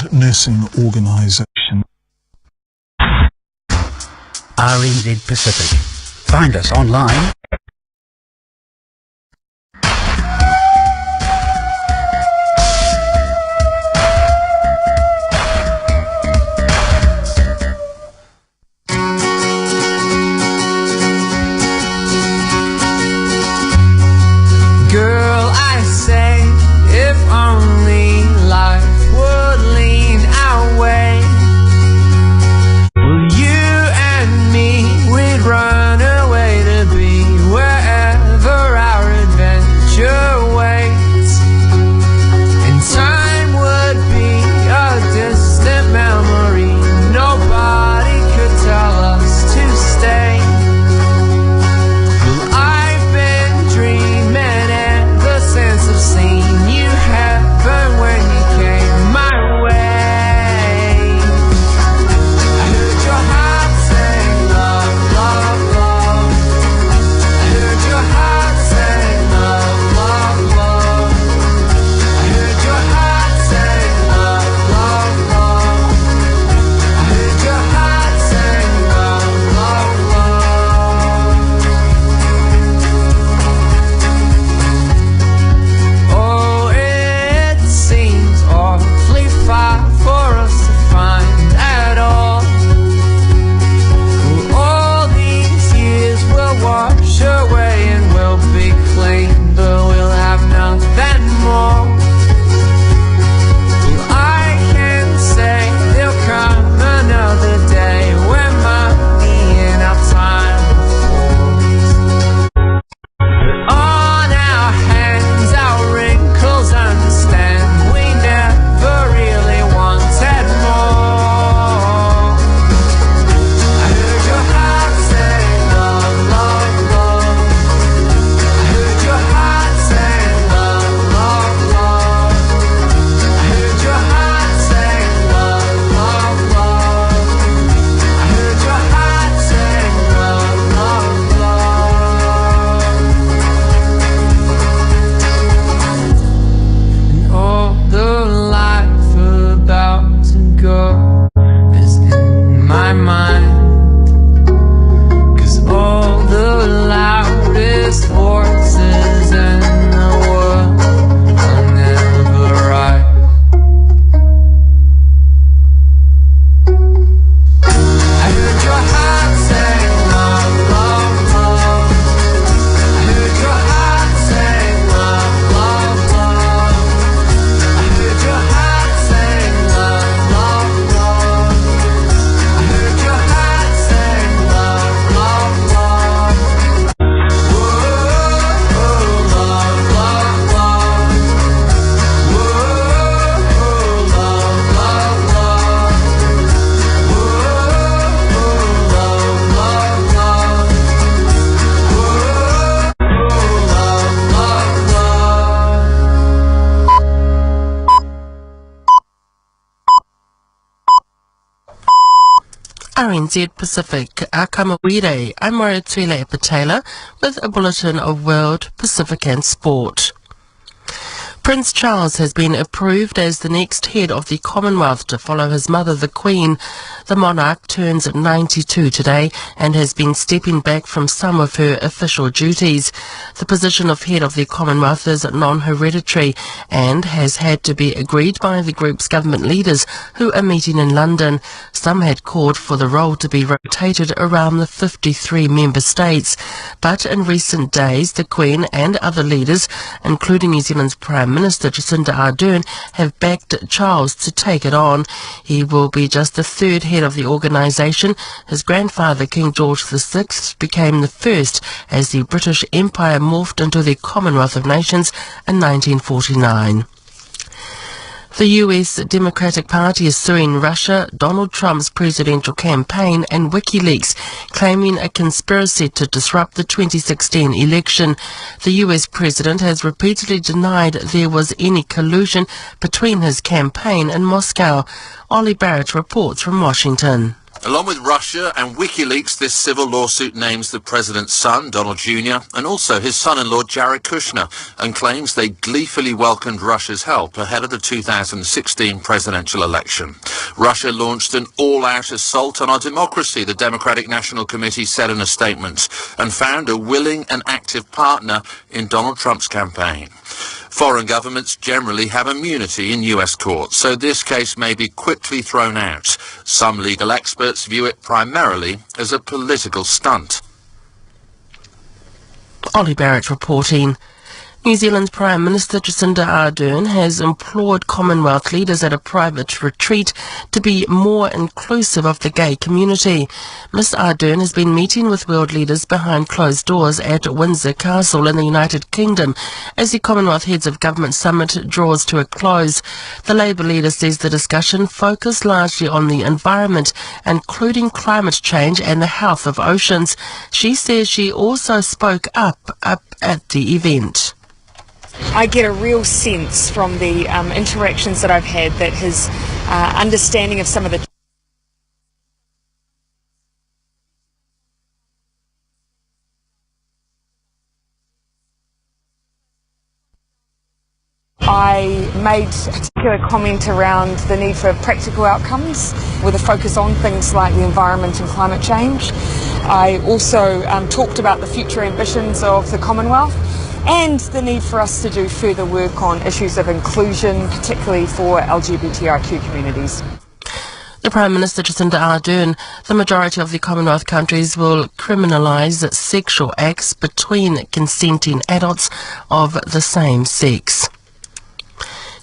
and nursing organisation. RNZ Pacific. Find us online. Girl, I say, if only life would lean our way. Well, you and me, we'd run away to be wherever our adventure waits. And time would be a distant memory. Nobody could tell us to stay. Well, I've been dreaming ever since I've seen you happen when you came my way. I heard your heart say love, love, love. I heard your heart say love, love, love. I heard your heart say love, love, love. I heard your heart say love, love, love. Oh, it seems awfully far for us to find at all. All these years will wash away and we'll be clean, but we'll have nothing more. Well, I can say there'll come another day when money and our time falls. But on our hands, our wrinkles understand we never really wanted more. I heard your heart say love, love, love. I heard your heart say love, love, love. I heard your heart say love, love, love. I heard your heart say love, love, love. And all the life about to go is in my mind. 'Cause all the loudest voices in the world are never right. I heard your heart say love, love, love. I heard your heart say love, love, love. I heard your heart say love, love, love. I heard your heart say love, love, love. Whoa, love, love, love. Whoa, love, love, love. Whoa, love, love, love. RNZ Pacific, Akamawire, I'm Moritule Patela with a bulletin of World, Pacific and Sport. Prince Charles has been approved as the next head of the Commonwealth to follow his mother, the Queen. The monarch turns 92 today and has been stepping back from some of her official duties. The position of head of the Commonwealth is non-hereditary and has had to be agreed by the group's government leaders who are meeting in London. Some had called for the role to be rotated around the 53 member states, but in recent days the Queen and other leaders, including New Zealand's Prime Minister Jacinda Ardern, have backed Charles to take it on. He will be just the third head of the organisation. His grandfather, King George VI, became the first as the British Empire morphed into the Commonwealth of Nations in 1949. The US Democratic Party is suing Russia, Donald Trump's presidential campaign and WikiLeaks, claiming a conspiracy to disrupt the 2016 election. The US president has repeatedly denied there was any collusion between his campaign and Moscow. Ollie Barrett reports from Washington. Along with Russia and WikiLeaks, this civil lawsuit names the president's son, Donald Jr., and also his son-in-law, Jared Kushner, and claims they gleefully welcomed Russia's help ahead of the 2016 presidential election. Russia launched an all-out assault on our democracy, the Democratic National Committee said in a statement, and found a willing and active partner in Donald Trump's campaign. Foreign governments generally have immunity in US courts, so this case may be quickly thrown out. Some legal experts view it primarily as a political stunt. Ollie Barrett reporting. New Zealand's Prime Minister Jacinda Ardern has implored Commonwealth leaders at a private retreat to be more inclusive of the gay community. Ms Ardern has been meeting with world leaders behind closed doors at Windsor Castle in the United Kingdom as the Commonwealth Heads of Government Summit draws to a close. The Labour leader says the discussion focused largely on the environment, including climate change and the health of oceans. She says she also spoke up at the event. I get a real sense from the interactions that I've had that his understanding of some of the I made a particular comment around the need for practical outcomes with a focus on things like the environment and climate change. I also talked about the future ambitions of the Commonwealth and the need for us to do further work on issues of inclusion, particularly for LGBTIQ communities. The Prime Minister Jacinda Ardern, the majority of the Commonwealth countries will criminalise sexual acts between consenting adults of the same sex.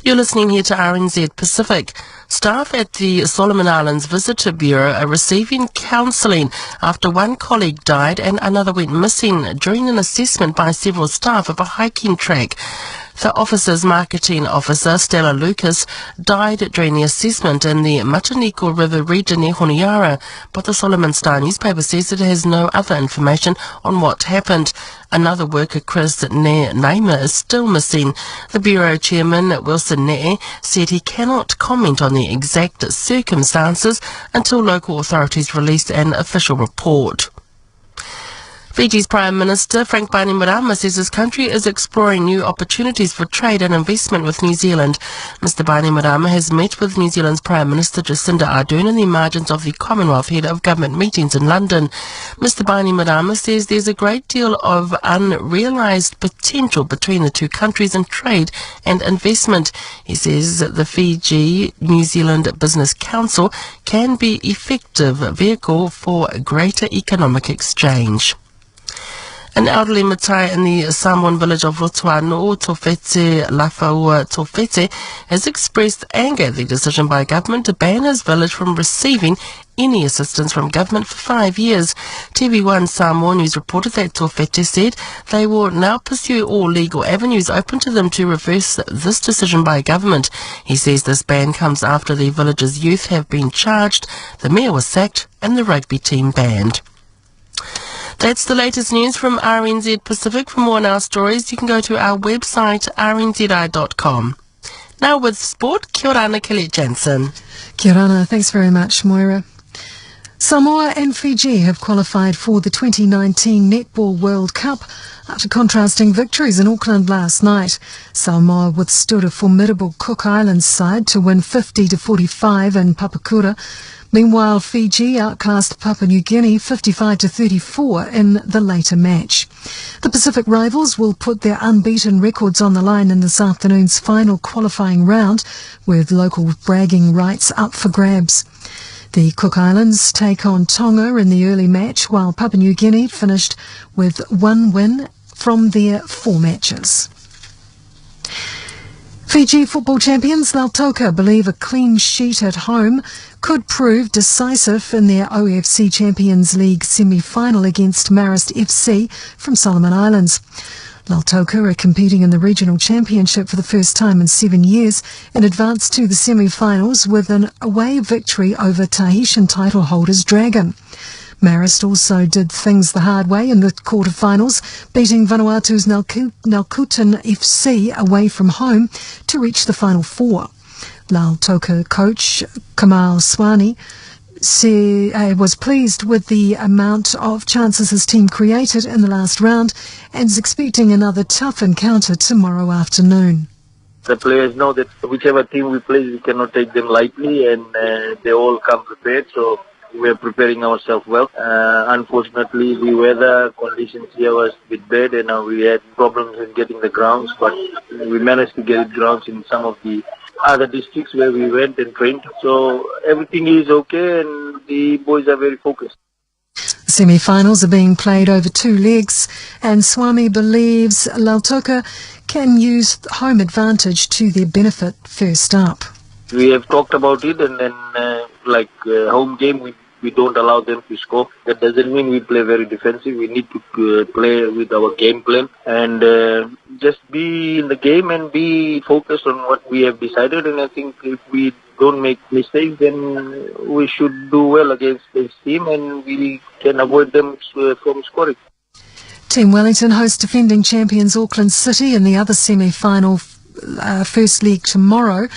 You're listening here to RNZ Pacific. Staff at the Solomon Islands Visitor Bureau are receiving counselling after one colleague died and another went missing during an assessment by several staff of a hiking track. The officer's marketing officer, Stella Lucas, died during the assessment in the Mataniko River region near Honiara, but the Solomon Star newspaper says it has no other information on what happened. Another worker, Chris Naima, is still missing. The Bureau Chairman, Wilson Ne'e, said he cannot comment on the exact circumstances until local authorities release an official report. Fiji's Prime Minister Frank Bainimarama says his country is exploring new opportunities for trade and investment with New Zealand. Mr Bainimarama has met with New Zealand's Prime Minister Jacinda Ardern in the margins of the Commonwealth Head of Government meetings in London. Mr Bainimarama says there's a great deal of unrealised potential between the two countries in trade and investment. He says that the Fiji-New Zealand Business Council can be an effective vehicle for greater economic exchange. An elderly Matai in the Samoan village of Rotuano, Tofete Lafaua Tofete, has expressed anger at the decision by government to ban his village from receiving any assistance from government for 5 years. TV1 Samoa News reported that Tofete said they will now pursue all legal avenues open to them to reverse this decision by government. He says this ban comes after the village's youth have been charged, the mayor was sacked and the rugby team banned. That's the latest news from RNZ Pacific. For more on our stories, you can go to our website, rnzi.com. Now with sport, kia ora, Kelly Jansen. Kia ora, thanks very much, Moira. Samoa and Fiji have qualified for the 2019 Netball World Cup after contrasting victories in Auckland last night. Samoa withstood a formidable Cook Islands side to win 50-45 in Papakura. Meanwhile, Fiji outclassed Papua New Guinea 55-34 in the later match. The Pacific rivals will put their unbeaten records on the line in this afternoon's final qualifying round, with local bragging rights up for grabs. The Cook Islands take on Tonga in the early match, while Papua New Guinea finished with one win from their 4 matches. Fiji football champions Lautoka believe a clean sheet at home could prove decisive in their OFC Champions League semi-final against Marist FC from Solomon Islands. Lautoka are competing in the regional championship for the first time in 7 years and advanced to the semi-finals with an away victory over Tahitian title holders Dragon. Marist also did things the hard way in the quarterfinals, beating Vanuatu's Nalkutan FC away from home to reach the final 4. Lautoka coach Kamal Swani was pleased with the amount of chances his team created in the last round and is expecting another tough encounter tomorrow afternoon. The players know that whichever team we play, we cannot take them lightly, and they all come prepared, so we are preparing ourselves well. Unfortunately, the weather conditions here was a bit bad, and we had problems in getting the grounds, but we managed to get grounds in some of the other districts where we went and trained. So everything is okay, and the boys are very focused. The semi-finals are being played over 2 legs, and Swami believes Lautoka can use home advantage to their benefit first up. We have talked about it, and then home game, we don't allow them to score. That doesn't mean we play very defensive. We need to play with our game plan and just be in the game and be focused on what we have decided. And I think if we don't make mistakes, then we should do well against this team, and we can avoid them from scoring. Team Wellington host defending champions Auckland City in the other semi-final first leg tomorrow,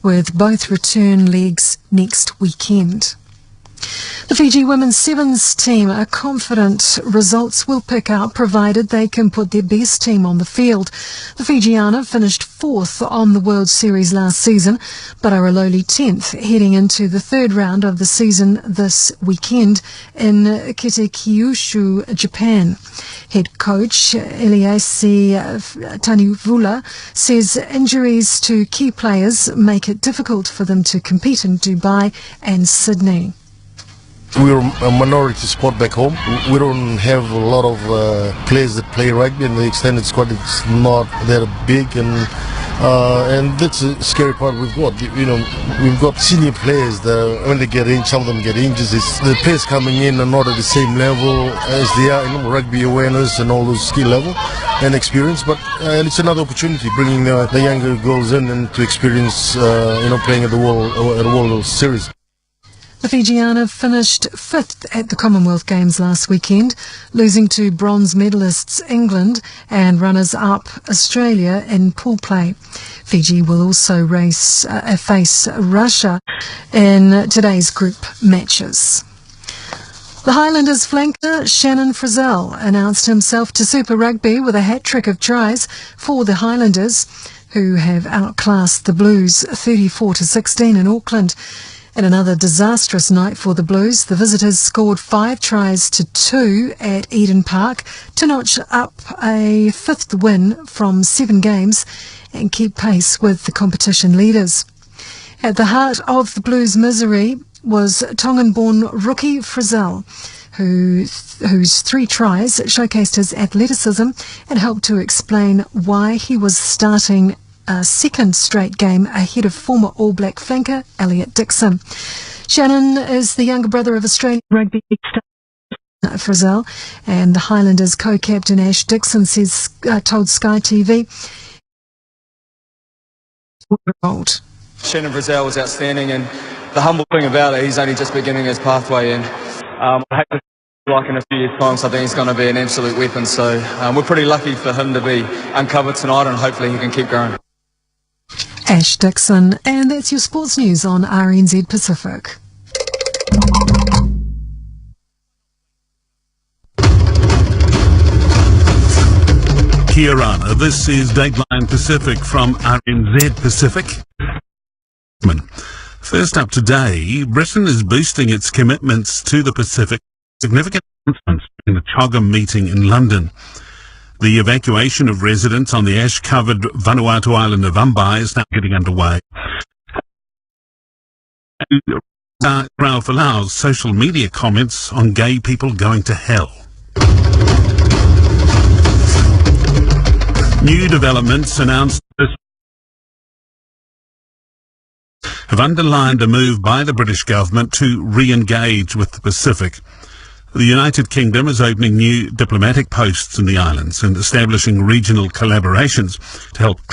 with both return legs next weekend. The Fiji women's sevens team are confident results will pick up provided they can put their best team on the field. The Fijiana finished 4th on the World Series last season, but are a lowly 10th heading into the 3rd round of the season this weekend in Kitakyushu, Japan. Head coach Eliasi Tanivula says injuries to key players make it difficult for them to compete in Dubai and Sydney. We're a minority sport back home. We don't have a lot of players that play rugby, and the extended squad is not that big, and that's a scary part we've got. We've got senior players that when they get in, some of them get injured. The players coming in are not at the same level as they are in rugby awareness and all those skill level and experience. But it's another opportunity bringing the younger girls in and to experience, playing at the World Series. The Fijiana finished 5th at the Commonwealth Games last weekend, losing to bronze medalists England and runners-up Australia in pool play. Fiji will also face Russia in today's group matches. The Highlanders flanker Shannon Frizzell announced himself to Super Rugby with a hat-trick of tries for the Highlanders, who have outclassed the Blues 34-16 in Auckland. In another disastrous night for the Blues, the visitors scored 5 tries to 2 at Eden Park to notch up a 5th win from 7 games and keep pace with the competition leaders. At the heart of the Blues' misery was Tongan-born rookie Frizzell, whose 3 tries showcased his athleticism and helped to explain why he was starting a second straight game ahead of former All Black flanker Elliot Dixon. Shannon is the younger brother of Australian rugby star Frizzell, and the Highlanders co-captain Ash Dixon told Sky TV. Shannon Frizzell was outstanding, and the humble thing about it, he's only just beginning his pathway, and I hope to like in a few years' time, so I think he's going to be an absolute weapon. So we're pretty lucky for him to be uncovered tonight, and hopefully he can keep growing. Ash Dixon, and that's your sports news on RNZ Pacific. Kia ora, this is Dateline Pacific from RNZ Pacific. First up today, Britain is boosting its commitments to the Pacific. Significant announcements in the CHOGM meeting in London. The evacuation of residents on the ash-covered Vanuatu island of Umbai is now getting underway. Ralph allows social media comments on gay people going to hell. New developments announced have underlined a move by the British government to re-engage with the Pacific. The United Kingdom is opening new diplomatic posts in the islands and establishing regional collaborations to help